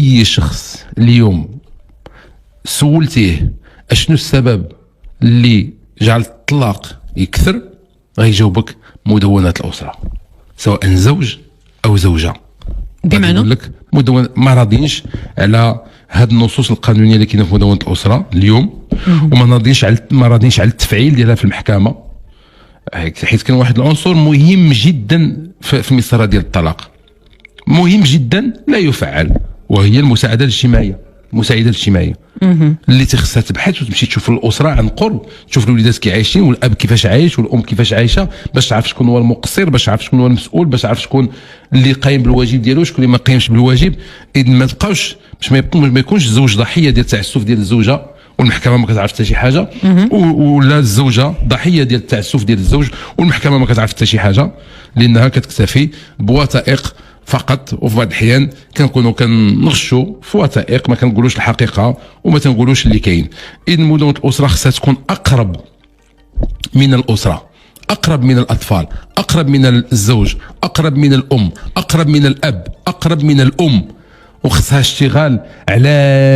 اي شخص اليوم سولتيه اشنو السبب اللي جعل الطلاق يكثر، غيجاوبك مدونات الاسره، سواء زوج او زوجه. بمعنى يقول لك مدون ما راضينش على هاد النصوص القانونيه اللي كاينه في مدونه الاسره اليوم، وما راضينش على التفعيل ديالها في المحكمه، حيت كان واحد العنصر مهم جدا في المسار ديال الطلاق، مهم جدا لا يفعل، وهي المساعده الاجتماعيه. اللي تخصها تبحث وتمشي تشوف الاسره عن قرب، تشوف الوليدات كي عايشين، والاب كيفاش عايش، والام كيفاش عايشه، باش تعرف شكون هو المقصر، باش تعرف شكون هو المسؤول، باش تعرف شكون اللي قايم بالواجب ديالو، شكون اللي ما قايمش بالواجب. اذا ما تبقاوش باش ما يكونش الزوج ضحيه ديال التعسف ديال الزوجه والمحكمه ما كتعرف حتى شي حاجه، ولا الزوجه ضحيه ديال التعسف ديال الزوج والمحكمه ما كتعرف حتى شي حاجه، لانها كتكتفي بوثائق فقط. وفي بعض الاحيان كنكونوا كنغشوا في وثائق، ما كنقولوش الحقيقه وما تنقولوش اللي كاين. اذا مدونه الاسره خصها تكون اقرب من الاسره، اقرب من الاطفال، اقرب من الزوج، اقرب من الام، اقرب من الاب، اقرب من الام، وخصها اشتغال على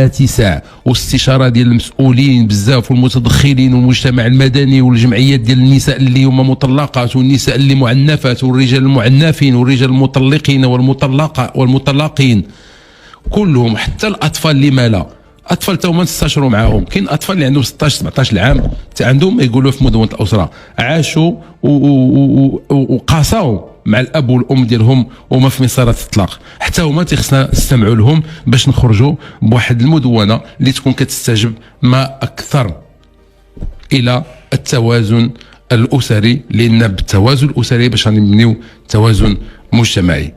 اتساع واستشاره ديال المسؤولين بزاف والمتدخلين والمجتمع المدني والجمعيات ديال النساء اللي هما مطلقات والنساء اللي معنفات والرجال المعنفين والرجال المطلقين والمطلقين كلهم، حتى الاطفال اللي مالا اطفال تا هما نستشروا معاهم. كاين اطفال اللي عندهم 16 17 عام عندهم يقولوا في مدونه الاسره عاشوا وقاسوا مع الاب والام ديالهم وما في مسارات الطلاق، حتى هما تيخصنا نستمعوا لهم باش نخرجوا بواحد المدونه اللي تكون كتستجب ما اكثر الى التوازن الاسري، لان بالتوازن الاسري باش غنبنيو توازن مجتمعي.